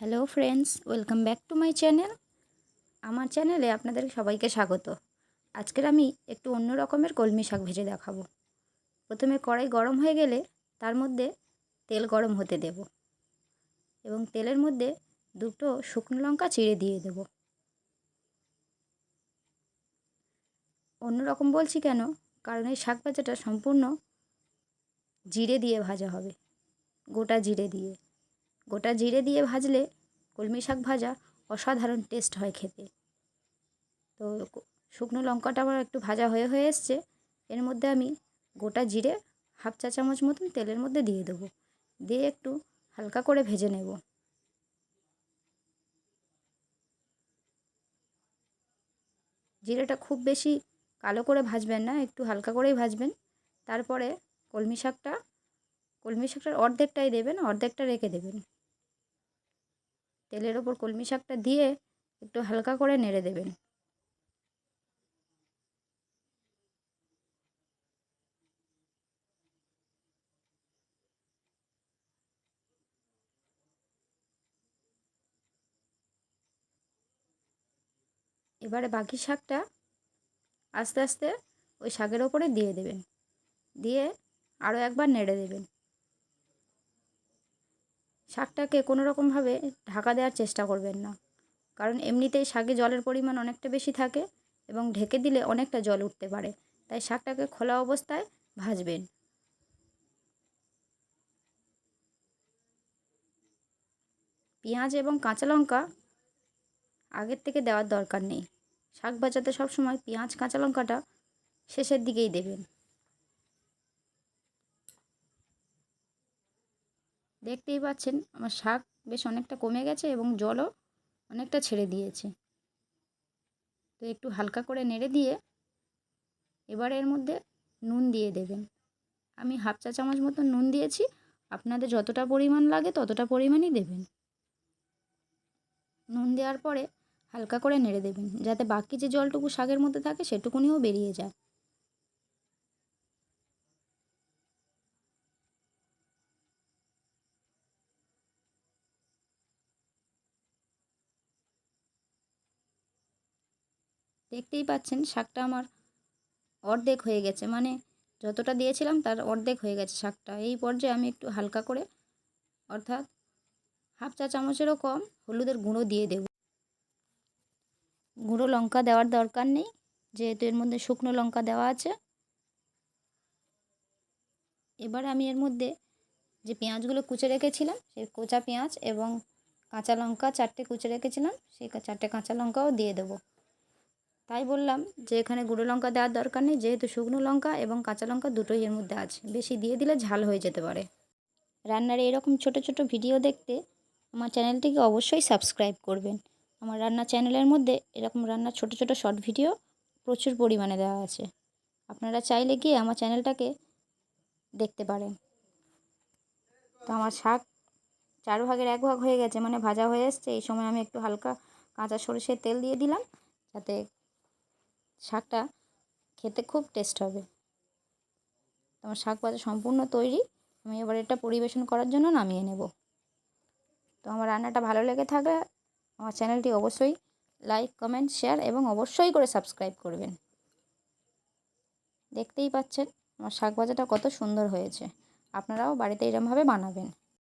Hello friends, welcome back to my channel. আমার চ্যানেলে আপনাদের সবাইকে স্বাগত। আজকের আমি একটু অন্য রকমের কলমি শাক ভেজে দেখাবো। প্রথমে কড়াই গরম হয়ে গেলে তার মধ্যে তেল গরম হতে দেব এবং তেলের মধ্যে দুটো শুকনো লঙ্কা চিড়ে দিয়ে দেব। অন্য রকম বলছি কেন, কারণ এই শাক ভাজাটা সম্পূর্ণ জিরে দিয়ে ভাজা হবে, গোটা জিরে দিয়ে ভাজলে কলমি শাক ভাজা অসাধারণ টেস্ট হয় খেতে। তো শুকনো লঙ্কাটা আমার একটু ভাজা হয়ে এসছে। এর মধ্যে আমি গোটা জিরে হাফ চা চামচ মতন তেলের মধ্যে দিয়ে দেবো, দিয়ে একটু হালকা করে ভেজে নেব। জিরেটা খুব বেশি কালো করে ভাজবেন না, একটু হালকা করেই ভাজবেন। তারপরে কলমি শাকটার অর্ধেকটাই দেবেন, অর্ধেকটা রেখে দেবেন। তেলের ওপর কলমি শাকটা দিয়ে একটু হালকা করে নেড়ে দেবেন। এবারে বাকি শাকটা আস্তে আস্তে ওই শাকের ওপরে দিয়ে দেবেন, দিয়ে আরও একবার নেড়ে দেবেন। শাকটাকে কোনো রকমভাবে ঢাকা দেওয়ার চেষ্টা করবেন না, কারণ এমনিতেই শাকে জলের পরিমাণ অনেকটা বেশি থাকে এবং ঢেকে দিলে অনেকটা জল উঠতে পারে। তাই শাকটাকে খোলা অবস্থায় ভাজবেন। পেঁয়াজ এবং কাঁচা লঙ্কা আগের থেকে দেওয়ার দরকার নেই। শাক ভাজাতে সবসময় পেঁয়াজ কাঁচা লঙ্কাটা শেষের দিকেই দেবেন। দেখতেই পাচ্ছেন আমার শাক বেশ অনেকটা কমে গেছে এবং জলও অনেকটা ছেড়ে দিয়েছে। তো একটু হালকা করে নেড়ে দিয়ে এবার এর মধ্যে নুন দিয়ে দেবেন। আমি হাফ চা চামচ মতো নুন দিয়েছি, আপনাদের যতটা পরিমাণ লাগে ততটা পরিমাণই দেবেন। নুন দেওয়ার পরে হালকা করে নেড়ে দেবেন, যাতে বাকি যে জলটুকু শাকের মধ্যে থাকে সেটুকুনিও বেরিয়ে যায়। দেখতেই পাচ্ছেন শাকটা আমার অর্ধেক হয়ে গেছে, মানে যতটা দিয়েছিলাম তার অর্ধেক হয়ে গেছে শাকটা। এই পর্যায়ে আমি একটু হালকা করে, অর্থাৎ হাফ চা চামচেরও কম হলুদের গুঁড়ো দিয়ে দেব। গুঁড়ো লঙ্কা দেওয়ার দরকার নেই, যেহেতু এর মধ্যে শুকনো লঙ্কা দেওয়া আছে। এবার আমি এর মধ্যে যে পেঁয়াজগুলো কুচে রেখেছিলাম, সেই কোচা পেঁয়াজ এবং কাঁচা লঙ্কা 4টে কুচে রেখেছিলাম, সেই 4টে কাঁচা লঙ্কাও দিয়ে দেবো। তাই বললাম যে এখানে গুঁড়ো লঙ্কা দেওয়ার দরকার নেই, যেহেতু শুকনো লঙ্কা এবং কাঁচা লঙ্কা দুটোই এর মধ্যে আছে। বেশি দিয়ে দিলে ঝাল হয়ে যেতে পারে। রান্নার এরকম ছোট ছোট ভিডিও দেখতে আমার চ্যানেলটিকে অবশ্যই সাবস্ক্রাইব করবেন। আমার রান্নার চ্যানেলের মধ্যে এরকম রান্নার ছোট ছোট শর্ট ভিডিও প্রচুর পরিমাণে দেওয়া আছে, আপনারা চাইলে গিয়ে আমার চ্যানেলটাকে দেখতে পারেন। তো আমার শাক 4 ভাগের 1 ভাগ হয়ে গেছে, মানে ভাজা হয়ে এসছে। এই সময় আমি একটু হালকা কাঁচা সরষের তেল দিয়ে দিলাম, যাতে শাকটা খেতে খুব টেস্ট হবে। তো আমার শাক ভাজা সম্পূর্ণ তৈরি। আমি এবার এটা পরিবেশন করার জন্য নামিয়ে নেব। তো আমার রান্নাটা ভালো লেগে থাকলে আমার চ্যানেলটি অবশ্যই লাইক, কমেন্ট, শেয়ার এবং অবশ্যই করে সাবস্ক্রাইব করবেন। দেখতেই পাচ্ছেন আমার শাক ভাজাটা কত সুন্দর হয়েছে। আপনারাও বাড়িতে এরমভাবে বানাবেন।